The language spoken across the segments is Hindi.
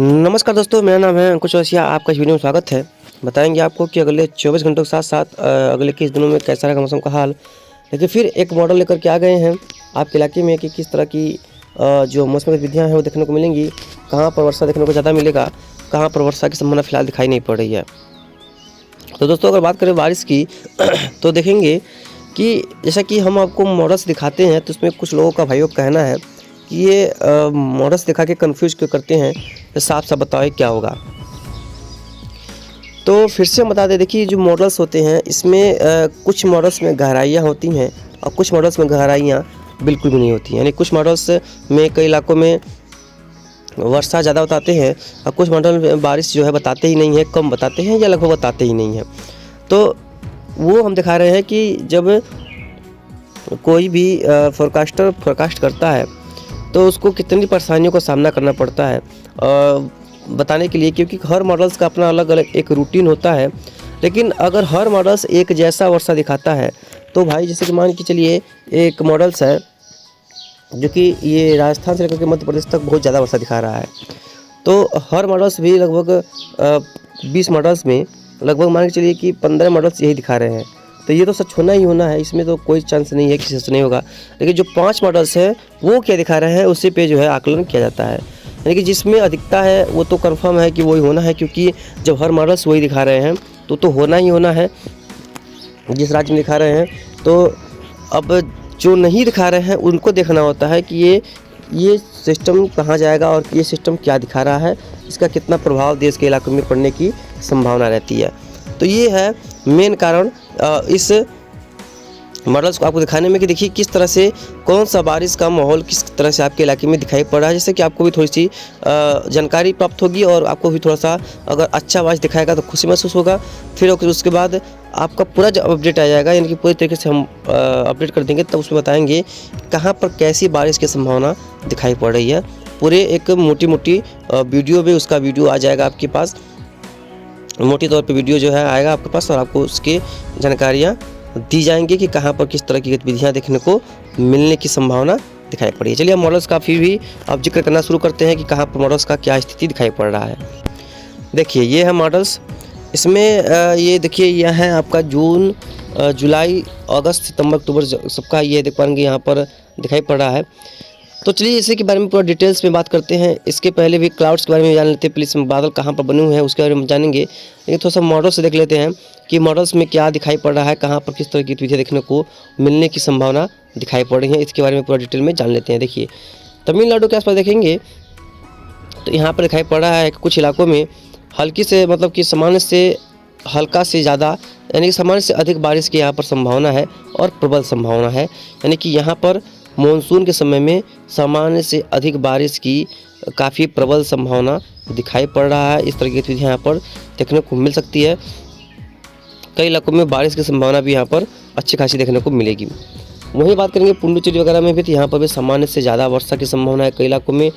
नमस्कार दोस्तों, मेरा नाम है अंकुश वसिया। आपका इस वीडियो में स्वागत है। बताएंगे आपको कि अगले 24 घंटों के साथ साथ अगले किस दिनों में कैसा रहेगा मौसम का हाल। लेकिन फिर एक मॉडल लेकर के आ गए हैं आपके इलाके में कि किस तरह की जो मौसम गतिविधियाँ हैं वो देखने को मिलेंगी, कहाँ पर वर्षा देखने को ज़्यादा मिलेगा, कहाँ पर वर्षा की संभावना फिलहाल दिखाई नहीं पड़ रही है। तो दोस्तों अगर बात करें बारिश की तो देखेंगे कि जैसा कि हम आपको मॉडल्स दिखाते हैं तो उसमें कुछ लोगों का भाइयों का कहना है कि ये मॉडल्स दिखा के कंफ्यूज क्यों करते हैं, तो साफ साफ बताएं क्या होगा। तो फिर से हम बता दें, देखिए जो मॉडल्स होते हैं इसमें कुछ मॉडल्स में गहराइयाँ होती हैं और कुछ मॉडल्स में गहराइयाँ बिल्कुल भी नहीं होती हैं। यानी कुछ मॉडल्स में कई इलाकों में वर्षा ज़्यादा बताते हैं और कुछ मॉडल में बारिश जो है बताते ही नहीं है, कम बताते हैं या लगभग बताते ही नहीं है। तो वो हम दिखा रहे हैं कि जब कोई भी फोरकास्टर फोरकास्ट करता है तो उसको कितनी परेशानियों का सामना करना पड़ता है बताने के लिए, क्योंकि हर मॉडल्स का अपना अलग अलग एक रूटीन होता है। लेकिन अगर हर मॉडल्स एक जैसा वर्षा दिखाता है तो भाई जैसे कि मान के चलिए एक मॉडल्स है जो कि ये राजस्थान से लेकर के मध्य प्रदेश तक बहुत ज़्यादा वर्षा दिखा रहा है, तो हर मॉडल्स भी लगभग 20 मॉडल्स में लगभग मान के चलिए कि 15 मॉडल्स यही दिखा रहे हैं। तो ये तो सच होना ही होना है, इसमें तो कोई चांस नहीं है कि सच नहीं होगा। लेकिन जो 5 मॉडल्स हैं वो क्या दिखा रहे हैं उसी पे जो है आकलन किया जाता है। यानी कि जिसमें अधिकता है वो तो कंफर्म है कि वही होना है, क्योंकि जब हर मॉडल्स वही दिखा रहे हैं तो होना ही होना है जिस राज्य में दिखा रहे हैं। तो अब जो नहीं दिखा रहे हैं उनको देखना होता है कि ये सिस्टम कहाँ जाएगा और ये सिस्टम क्या दिखा रहा है, इसका कितना प्रभाव देश के इलाकों में पड़ने की संभावना रहती है। तो ये है मेन कारण इस मॉडल्स को आपको दिखाने में कि देखिए किस तरह से कौन सा बारिश का माहौल किस तरह से आपके इलाके में दिखाई पड़ रहा है, जैसे कि आपको भी थोड़ी सी जानकारी प्राप्त होगी और आपको भी थोड़ा सा अगर अच्छा बारिश दिखाएगा तो खुशी महसूस होगा। फिर उसके बाद आपका पूरा जो अपडेट आ जाएगा, यानी कि पूरी तरीके से हम अपडेट कर देंगे, तब उसमें बताएंगे कहाँ पर कैसी बारिश की संभावना दिखाई पड़ रही है। पूरे एक मोटी वीडियो में उसका वीडियो आ जाएगा आपके पास, मोटी तौर पे वीडियो जो है आएगा आपके पास और आपको उसकी जानकारियाँ दी जाएंगी कि कहाँ पर किस तरह की गतिविधियाँ देखने को मिलने की संभावना दिखाई पड़ी है। चलिए हम मॉडल्स का फिर भी अब जिक्र करना शुरू करते हैं कि कहाँ पर मॉडल्स का क्या स्थिति दिखाई पड़ रहा है। देखिए ये है मॉडल्स, इसमें ये देखिए यह है आपका जून, जुलाई, अगस्त, सितंबर, अक्टूबर सबका ये देख पाएंगे यहाँ पर दिखाई पड़ रहा है। तो चलिए इसी के बारे में पूरा डिटेल्स में बात करते हैं। इसके पहले भी क्लाउड्स के बारे में जान लेते हैं, प्लीज़ बादल कहाँ पर बने हुए हैं उसके बारे में जानेंगे। लेकिन थोड़ा सा मॉडल से देख लेते हैं कि मॉडल्स में क्या दिखाई पड़ रहा है, कहाँ पर किस तरह की गतिविधियाँ देखने को मिलने की संभावना दिखाई पड़ रही है, इसके बारे में पूरा डिटेल में जान लेते हैं। देखिए तमिलनाडु के आसपास देखेंगे तो यहाँ पर दिखाई पड़ रहा है कि कुछ इलाकों में हल्की से मतलब कि सामान्य से हल्का से ज़्यादा यानी कि सामान्य से अधिक बारिश की यहाँ पर संभावना है और प्रबल संभावना है। यानी कि यहाँ पर मानसून के समय में सामान्य से अधिक बारिश की काफ़ी प्रबल संभावना दिखाई पड़ रहा है। इस तरह की गतिविधियाँ यहाँ पर देखने को मिल सकती है। कई इलाकों में बारिश की संभावना भी यहाँ पर अच्छी खासी देखने को मिलेगी। वहीं बात करेंगे पुडुचेरी वगैरह में भी, तो यहाँ पर भी सामान्य से ज़्यादा वर्षा की संभावना है कई इलाकों में।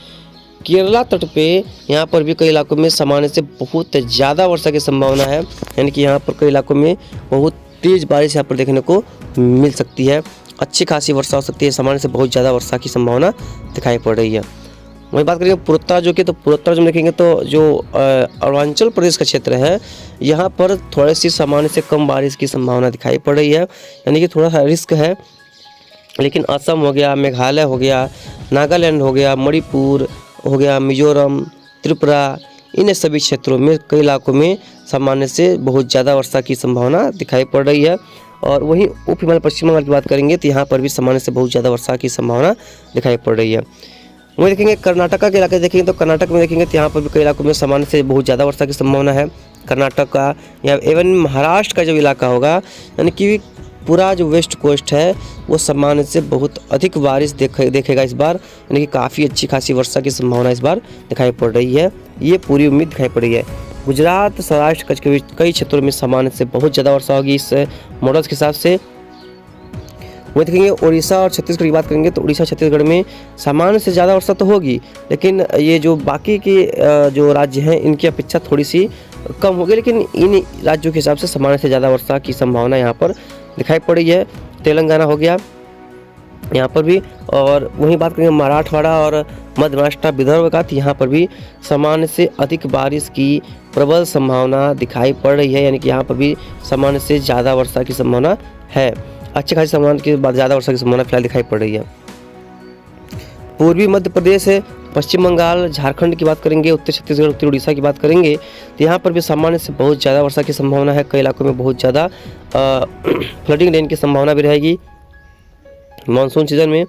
केरला तट पे यहाँ पर भी कई इलाकों में सामान्य से बहुत ज़्यादा वर्षा की संभावना है, यानी कि यहाँ पर कई इलाकों में बहुत तेज़ बारिश यहाँ पर देखने को मिल सकती है। अच्छी खासी वर्षा हो सकती है, सामान्य से बहुत ज़्यादा वर्षा की संभावना दिखाई पड़ रही है। वहीं बात करेंगे पूर्वोत्तर तो पूर्वोत्तर में देखेंगे तो जो अरुणाचल प्रदेश का क्षेत्र है यहाँ पर थोड़ी सी सामान्य से कम बारिश की संभावना दिखाई पड़ रही है, यानी कि थोड़ा सा रिस्क है। लेकिन असम हो गया, मेघालय हो गया, नागालैंड हो गया, मणिपुर हो गया, मिजोरम, त्रिपुरा, इन सभी क्षेत्रों में कई इलाकों में सामान्य से बहुत ज़्यादा वर्षा की संभावना दिखाई पड़ रही है। और वहीं उप हिमालय पश्चिम बंगाल की बात करेंगे तो यहाँ पर भी सामान्य से बहुत ज़्यादा वर्षा की संभावना दिखाई पड़ रही है। वहीं देखेंगे कर्नाटका के इलाके देखेंगे तो कर्नाटक में देखेंगे तो यहाँ पर भी कई इलाकों में सामान्य से बहुत ज़्यादा वर्षा की संभावना है। कर्नाटक का या एवं महाराष्ट्र का जो इलाका होगा, यानी कि पूरा जो वेस्ट कोस्ट है वो सामान्य से बहुत अधिक बारिश देखेगा इस बार, यानी कि काफ़ी अच्छी खासी वर्षा की संभावना इस बार दिखाई पड़ रही है। ये पूरी उम्मीद दिखाई पड़ रही है। गुजरात, सौराष्ट्र, कच्छ के कई क्षेत्रों में सामान्य से बहुत ज़्यादा वर्षा होगी इस मॉडल्स के हिसाब से। वही देखेंगे उड़ीसा और छत्तीसगढ़ की बात करेंगे तो उड़ीसा छत्तीसगढ़ में सामान्य से ज़्यादा वर्षा तो होगी, लेकिन ये जो बाकी के जो राज्य हैं इनकी अपेक्षा थोड़ी सी कम होगी, लेकिन इन राज्यों के हिसाब से सामान्य से ज़्यादा वर्षा की संभावना यहाँ पर दिखाई पड़ रही है। तेलंगाना हो गया, यहाँ पर भी। और वहीं बात करेंगे मराठवाड़ा और मध्य महाराष्ट्र विदर्भ का, तो यहाँ पर भी सामान्य से अधिक बारिश की प्रबल संभावना दिखाई पड़ रही है, यानी कि यहाँ पर भी सामान्य से ज़्यादा वर्षा की संभावना है। अच्छी खासी संभावना के बाद ज़्यादा वर्षा की संभावना फिलहाल दिखाई पड़ रही है। पूर्वी मध्य प्रदेश, पश्चिम बंगाल, झारखंड की बात करेंगे, उत्तर छत्तीसगढ़, उत्तर उड़ीसा की बात करेंगे, तो यहाँ पर भी सामान्य से बहुत ज़्यादा वर्षा की संभावना है। कई इलाकों में बहुत ज़्यादा फ्लडिंग रेन की संभावना भी रहेगी मानसून सीजन में,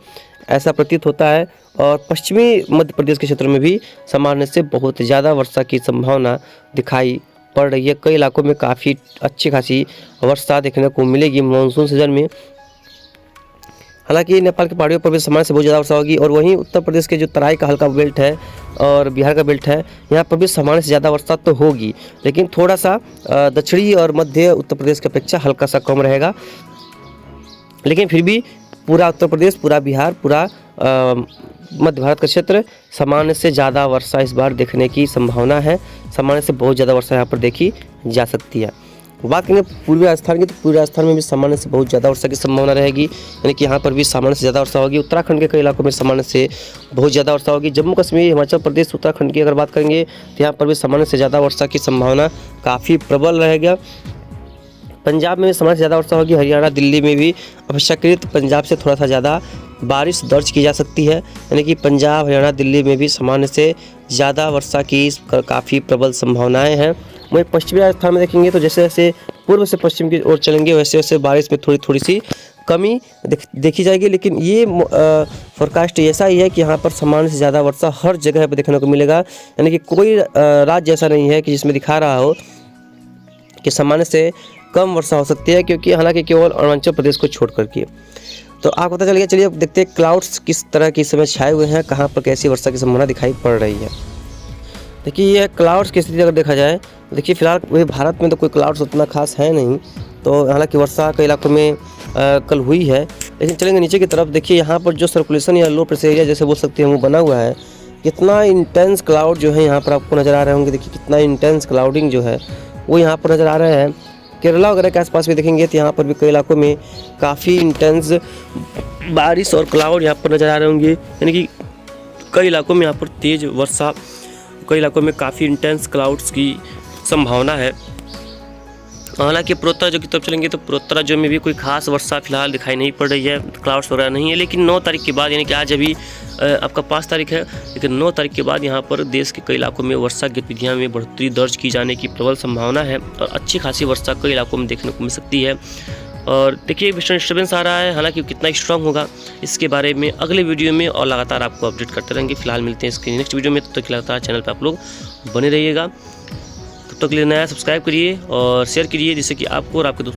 ऐसा प्रतीत होता है। और पश्चिमी मध्य प्रदेश के क्षेत्र में भी सामान्य से बहुत ज़्यादा वर्षा की संभावना दिखाई पड़ रही है। कई इलाकों में काफ़ी अच्छी खासी वर्षा देखने को मिलेगी मानसून सीजन में। हालांकि नेपाल की पहाड़ियों पर भी सामान्य से बहुत ज़्यादा वर्षा होगी। और वहीं उत्तर प्रदेश के जो तराई का हल्का बेल्ट है और बिहार का बेल्ट है, यहाँ पर भी सामान्य से ज़्यादा वर्षा तो होगी, लेकिन थोड़ा सा दक्षिणी और मध्य उत्तर प्रदेश की अपेक्षा हल्का सा कम रहेगा। लेकिन फिर भी पूरा उत्तर प्रदेश, पूरा बिहार, पूरा मध्य भारत का क्षेत्र सामान्य से ज़्यादा वर्षा इस बार देखने की संभावना है। सामान्य से बहुत ज़्यादा वर्षा यहाँ पर देखी जा सकती है। बात करेंगे पूर्वी राजस्थान की, तो पूर्वी राजस्थान में भी सामान्य से बहुत ज़्यादा वर्षा की संभावना रहेगी, यानी कि यहाँ पर भी सामान्य से ज़्यादा वर्षा होगी। उत्तराखंड के कई इलाकों में सामान्य से बहुत ज़्यादा वर्षा होगी। जम्मू कश्मीर, हिमाचल प्रदेश, उत्तराखंड की अगर बात करेंगे तो यहाँ पर भी सामान्य से ज़्यादा वर्षा की संभावना काफ़ी प्रबल रहेगा। पंजाब में सामान्य से ज़्यादा वर्षा होगी। हरियाणा, दिल्ली में भी अपेक्षाकृत पंजाब से थोड़ा सा ज़्यादा बारिश दर्ज की जा सकती है, यानी कि पंजाब, हरियाणा, दिल्ली में भी सामान्य से ज़्यादा वर्षा की काफ़ी प्रबल संभावनाएं हैं। वहीं पश्चिमी राजस्थान में देखेंगे तो जैसे जैसे पूर्व से पश्चिम की ओर चलेंगे वैसे वैसे बारिश में थोड़ी थोड़ी सी कमी देखी जाएगी। लेकिन ये फोरकास्ट ऐसा ही है कि यहाँ पर सामान्य से ज़्यादा वर्षा हर जगह पर देखने को मिलेगा, यानी कि कोई राज्य ऐसा नहीं है कि जिसमें दिखा रहा हो कि सामान्य से कम वर्षा हो सकती है, क्योंकि हालांकि केवल अरुणाचल प्रदेश को छोड़ करके। तो आपको पता चल गया। चलिए अब देखते हैं क्लाउड्स किस तरह की इस समय छाए हुए हैं, कहाँ पर कैसी वर्षा की संभावना दिखाई पड़ रही है। देखिए ये क्लाउड्स की स्थिति अगर देखा जाए, देखिए फिलहाल वही भारत में तो कोई क्लाउड्स उतना खास है नहीं, तो हालांकि वर्षा कई इलाकों में कल हुई है। लेकिन चलेंगे नीचे की तरफ, देखिए यहाँ पर जो सर्कुलेशन या लो प्रेशर एरिया जैसे बोल सकते हैं वो बना हुआ है। कितना इंटेंस क्लाउड जो है यहाँ पर आपको नज़र आ रहे होंगे। देखिए कितना इंटेंस क्लाउडिंग जो है वो यहाँ पर नज़र आ रहे हैं। केरला वगैरह के आसपास भी देखेंगे तो यहाँ पर भी कई इलाकों में काफ़ी इंटेंस बारिश और क्लाउड यहाँ पर नज़र आ रहे होंगे, यानी कि कई इलाकों में यहाँ पर तेज़ वर्षा, कई इलाकों में काफ़ी इंटेंस क्लाउड्स की संभावना है। हालांकि पूर्वोत्तर राज्यों की तरफ चलेंगे तो पूर्वोत्तर राज्यों में भी कोई खास वर्षा फिलहाल दिखाई नहीं पड़ रही है, क्लाउड्स वगैरह नहीं है। लेकिन 9 तारीख के बाद, यानी कि आज अभी आपका 5 तारीख है, लेकिन 9 तारीख के बाद यहाँ पर देश के कई इलाकों में वर्षा गतिविधियाँ में बढ़ोतरी दर्ज की जाने की प्रबल संभावना है और अच्छी खासी वर्षा कई इलाकों में देखने को मिल सकती है। और देखिए वेस्टर्न डिस्टर्बेंस आ रहा है, हालांकि कितना स्ट्रांग होगा इसके बारे में अगले वीडियो में और लगातार आपको अपडेट करते रहेंगे। फिलहाल मिलते हैं इसके नेक्स्ट वीडियो में, तब तक लगातार चैनल पर आप लोग बने रहिएगा। तब तक के लिए नया सब्सक्राइब करिए और शेयर करिए, जिससे कि आपको और आपके दोस्तों